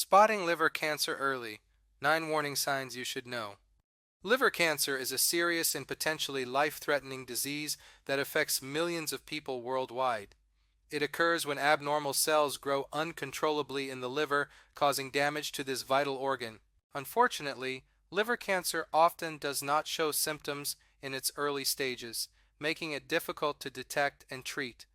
Spotting liver cancer early. 9 warning signs you should know. Liver cancer is a serious and potentially life-threatening disease that affects millions of people worldwide. It occurs when abnormal cells grow uncontrollably in the liver, causing damage to this vital organ. Unfortunately, liver cancer often does not show symptoms in its early stages, making it difficult to detect and treat.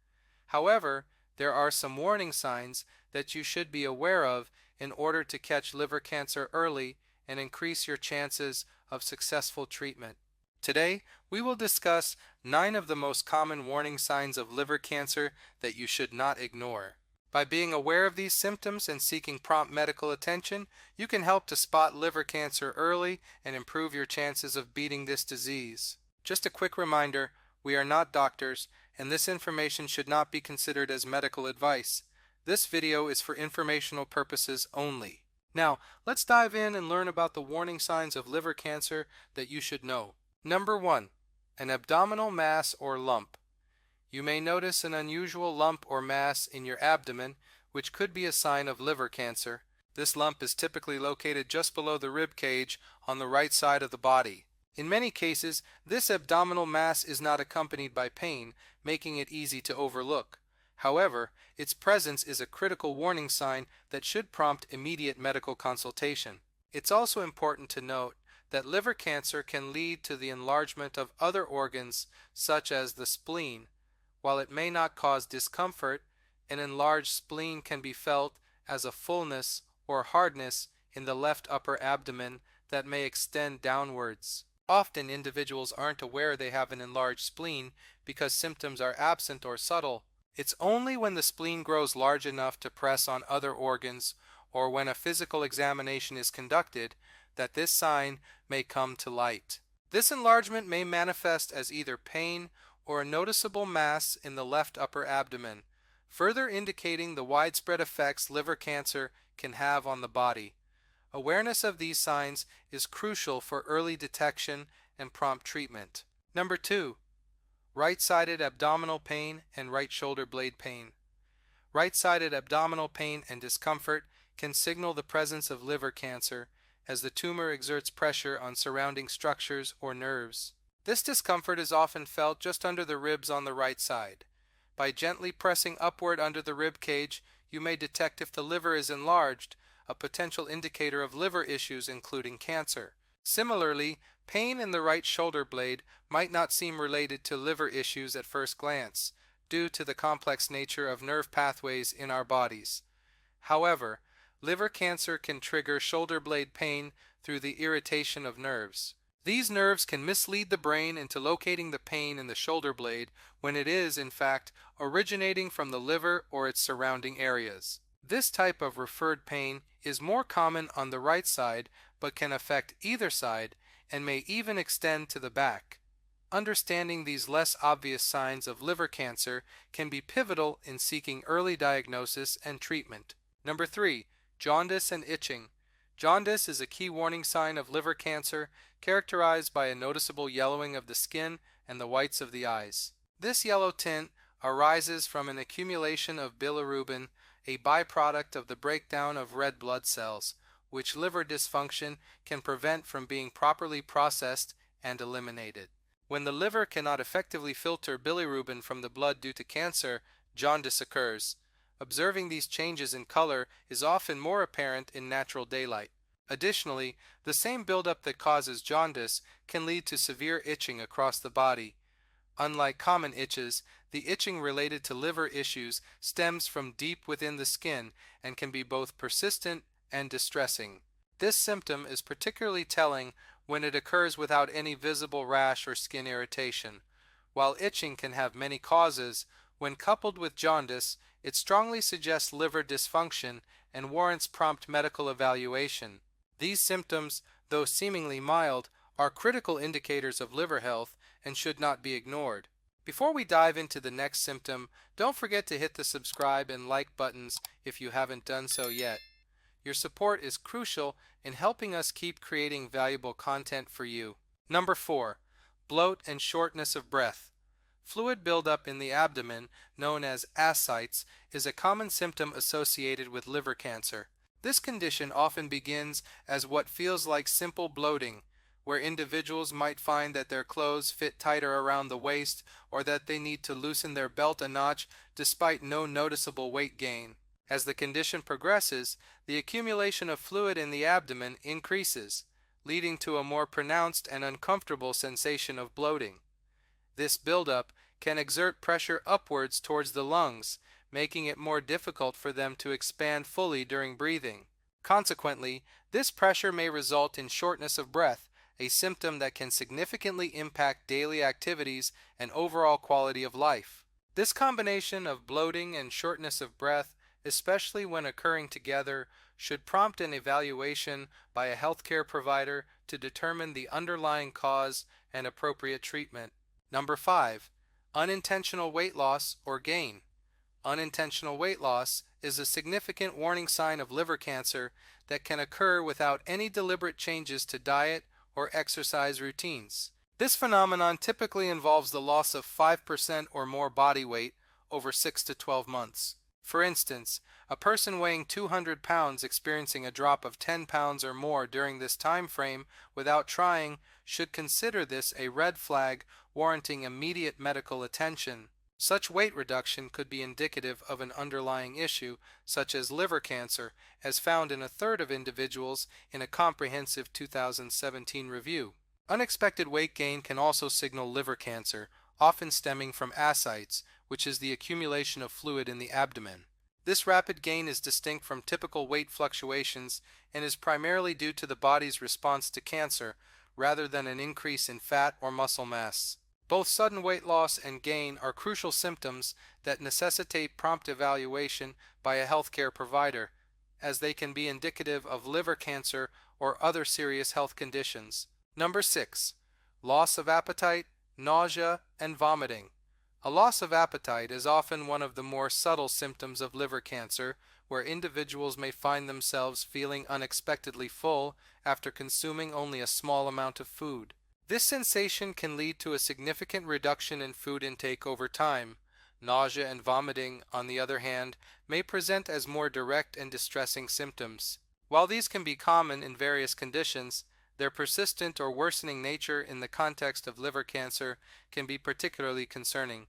However, there are some warning signs that you should be aware of in order to catch liver cancer early and increase your chances of successful treatment. Today, we will discuss 9 of the most common warning signs of liver cancer that you should not ignore. By being aware of these symptoms and seeking prompt medical attention, you can help to spot liver cancer early and improve your chances of beating this disease. Just a quick reminder, we are not doctors, and this information should not be considered as medical advice. This video is for informational purposes only. Now, let's dive in and learn about the warning signs of liver cancer that you should know. Number 1. An abdominal mass or lump. You may notice an unusual lump or mass in your abdomen, which could be a sign of liver cancer. This lump is typically located just below the rib cage on the right side of the body. In many cases, this abdominal mass is not accompanied by pain, making it easy to overlook. However, its presence is a critical warning sign that should prompt immediate medical consultation. It's also important to note that liver cancer can lead to the enlargement of other organs, such as the spleen. While it may not cause discomfort, an enlarged spleen can be felt as a fullness or hardness in the left upper abdomen that may extend downwards. Often individuals aren't aware they have an enlarged spleen because symptoms are absent or subtle. It's only when the spleen grows large enough to press on other organs or when a physical examination is conducted that this sign may come to light. This enlargement may manifest as either pain or a noticeable mass in the left upper abdomen, further indicating the widespread effects liver cancer can have on the body. Awareness of these signs is crucial for early detection and prompt treatment. Number 2. Right-sided abdominal pain and right shoulder blade pain. Right-sided abdominal pain and discomfort can signal the presence of liver cancer as the tumor exerts pressure on surrounding structures or nerves. This discomfort is often felt just under the ribs on the right side. By gently pressing upward under the rib cage, you may detect if the liver is enlarged, a potential indicator of liver issues including cancer. Similarly, pain in the right shoulder blade might not seem related to liver issues at first glance, due to the complex nature of nerve pathways in our bodies. However, liver cancer can trigger shoulder blade pain through the irritation of nerves. These nerves can mislead the brain into locating the pain in the shoulder blade when it is, in fact, originating from the liver or its surrounding areas. This type of referred pain is more common on the right side but can affect either side and may even extend to the back. Understanding these less obvious signs of liver cancer can be pivotal in seeking early diagnosis and treatment. Number 3. Jaundice and itching. Jaundice is a key warning sign of liver cancer, characterized by a noticeable yellowing of the skin and the whites of the eyes. This yellow tint arises from an accumulation of bilirubin, a byproduct of the breakdown of red blood cells, which liver dysfunction can prevent from being properly processed and eliminated. When the liver cannot effectively filter bilirubin from the blood due to cancer, jaundice occurs. Observing these changes in color is often more apparent in natural daylight. Additionally, the same buildup that causes jaundice can lead to severe itching across the body. Unlike common itches, the itching related to liver issues stems from deep within the skin and can be both persistent and distressing. This symptom is particularly telling when it occurs without any visible rash or skin irritation. While itching can have many causes, when coupled with jaundice, it strongly suggests liver dysfunction and warrants prompt medical evaluation. These symptoms, though seemingly mild, are critical indicators of liver health and should not be ignored. Before we dive into the next symptom, don't forget to hit the subscribe and like buttons if you haven't done so yet. Your support is crucial in helping us keep creating valuable content for you. Number 4. Bloat and shortness of breath. Fluid buildup in the abdomen, known as ascites, is a common symptom associated with liver cancer. This condition often begins as what feels like simple bloating, where individuals might find that their clothes fit tighter around the waist or that they need to loosen their belt a notch despite no noticeable weight gain. As the condition progresses, the accumulation of fluid in the abdomen increases, leading to a more pronounced and uncomfortable sensation of bloating. This buildup can exert pressure upwards towards the lungs, making it more difficult for them to expand fully during breathing. Consequently, this pressure may result in shortness of breath, a symptom that can significantly impact daily activities and overall quality of life. This combination of bloating and shortness of breath, especially when occurring together, should prompt an evaluation by a healthcare provider to determine the underlying cause and appropriate treatment. Number 5. Unintentional weight loss or gain. Unintentional weight loss is a significant warning sign of liver cancer that can occur without any deliberate changes to diet or exercise routines. This phenomenon typically involves the loss of 5% or more body weight over 6 to 12 months. For instance, a person weighing 200 pounds experiencing a drop of 10 pounds or more during this time frame without trying should consider this a red flag warranting immediate medical attention. Such weight reduction could be indicative of an underlying issue, such as liver cancer, as found in a third of individuals in a comprehensive 2017 review. Unexpected weight gain can also signal liver cancer, often stemming from ascites, which is the accumulation of fluid in the abdomen. This rapid gain is distinct from typical weight fluctuations and is primarily due to the body's response to cancer, rather than an increase in fat or muscle mass. Both sudden weight loss and gain are crucial symptoms that necessitate prompt evaluation by a healthcare provider, as they can be indicative of liver cancer or other serious health conditions. Number 6. Loss of appetite, nausea, and vomiting. A loss of appetite is often one of the more subtle symptoms of liver cancer, where individuals may find themselves feeling unexpectedly full after consuming only a small amount of food. This sensation can lead to a significant reduction in food intake over time. Nausea and vomiting, on the other hand, may present as more direct and distressing symptoms. While these can be common in various conditions, their persistent or worsening nature in the context of liver cancer can be particularly concerning.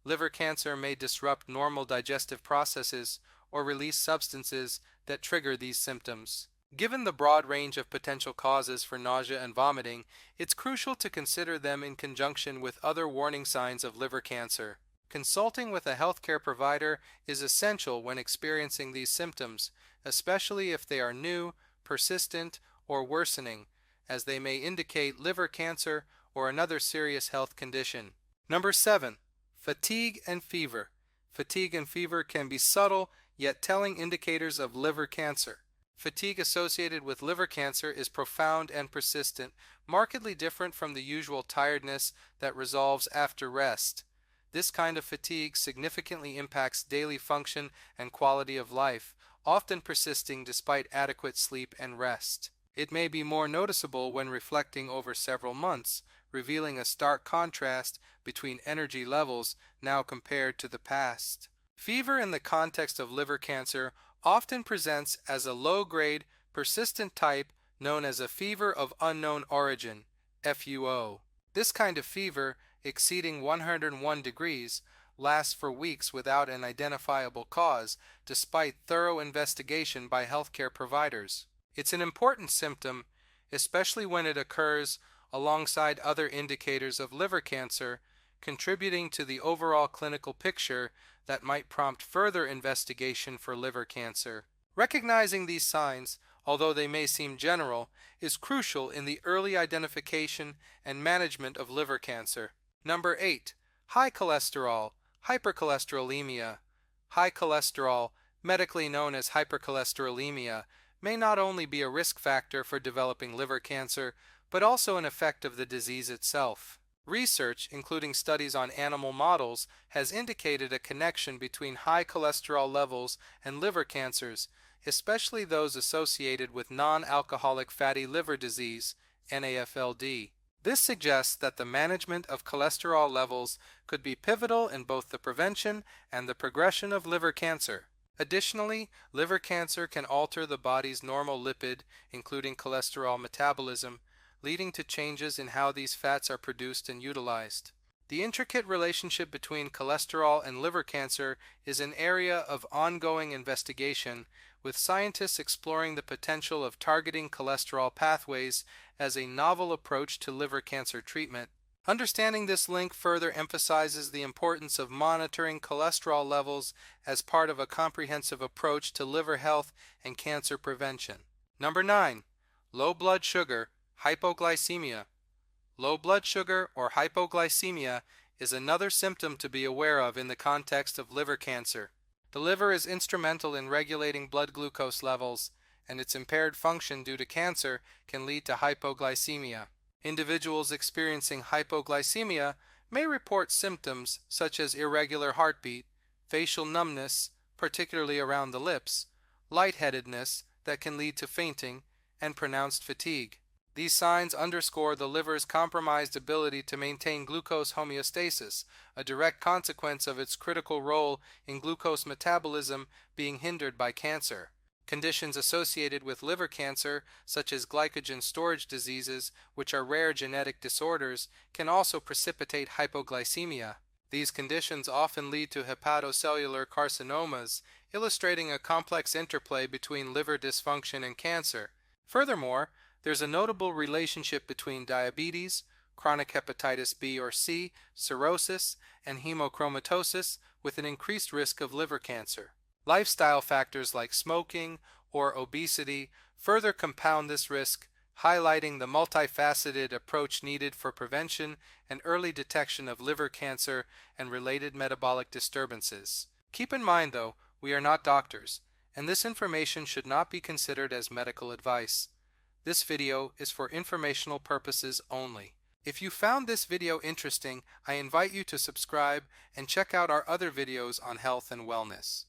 Liver cancer may disrupt normal digestive processes or release substances that trigger these symptoms. Given the broad range of potential causes for nausea and vomiting, it's crucial to consider them in conjunction with other warning signs of liver cancer. Consulting with a healthcare provider is essential when experiencing these symptoms, especially if they are new, persistent, or worsening, as they may indicate liver cancer or another serious health condition. Number 7. Fatigue and fever. Fatigue and fever can be subtle, yet telling indicators of liver cancer. Fatigue associated with liver cancer is profound and persistent, markedly different from the usual tiredness that resolves after rest. This kind of fatigue significantly impacts daily function and quality of life, often persisting despite adequate sleep and rest. It may be more noticeable when reflecting over several months, revealing a stark contrast between energy levels now compared to the past. Fever in the context of liver cancer often presents as a low-grade, persistent type known as a fever of unknown origin, FUO. This kind of fever, exceeding 101 degrees, lasts for weeks without an identifiable cause, despite thorough investigation by healthcare providers. It's an important symptom, especially when it occurs alongside other indicators of liver cancer, contributing to the overall clinical picture that might prompt further investigation for liver cancer. Recognizing these signs, although they may seem general, is crucial in the early identification and management of liver cancer. Number 8. High cholesterol, hypercholesterolemia. High cholesterol, medically known as hypercholesterolemia, may not only be a risk factor for developing liver cancer, but also an effect of the disease itself. Research, including studies on animal models, has indicated a connection between high cholesterol levels and liver cancers, especially those associated with non-alcoholic fatty liver disease, NAFLD. This suggests that the management of cholesterol levels could be pivotal in both the prevention and the progression of liver cancer. Additionally, liver cancer can alter the body's normal lipid, including cholesterol metabolism, leading to changes in how these fats are produced and utilized. The intricate relationship between cholesterol and liver cancer is an area of ongoing investigation, with scientists exploring the potential of targeting cholesterol pathways as a novel approach to liver cancer treatment. Understanding this link further emphasizes the importance of monitoring cholesterol levels as part of a comprehensive approach to liver health and cancer prevention. Number 9. Low blood sugar, hypoglycemia. Low blood sugar or hypoglycemia is another symptom to be aware of in the context of liver cancer. The liver is instrumental in regulating blood glucose levels, and its impaired function due to cancer can lead to hypoglycemia. Individuals experiencing hypoglycemia may report symptoms such as irregular heartbeat, facial numbness, particularly around the lips, lightheadedness that can lead to fainting, and pronounced fatigue. These signs underscore the liver's compromised ability to maintain glucose homeostasis, a direct consequence of its critical role in glucose metabolism being hindered by cancer. Conditions associated with liver cancer, such as glycogen storage diseases, which are rare genetic disorders, can also precipitate hypoglycemia. These conditions often lead to hepatocellular carcinomas, illustrating a complex interplay between liver dysfunction and cancer. Furthermore, there's a notable relationship between diabetes, chronic hepatitis B or C, cirrhosis, and hemochromatosis, with an increased risk of liver cancer. Lifestyle factors like smoking or obesity further compound this risk, highlighting the multifaceted approach needed for prevention and early detection of liver cancer and related metabolic disturbances. Keep in mind, though, we are not doctors, and this information should not be considered as medical advice. This video is for informational purposes only. If you found this video interesting, I invite you to subscribe and check out our other videos on health and wellness.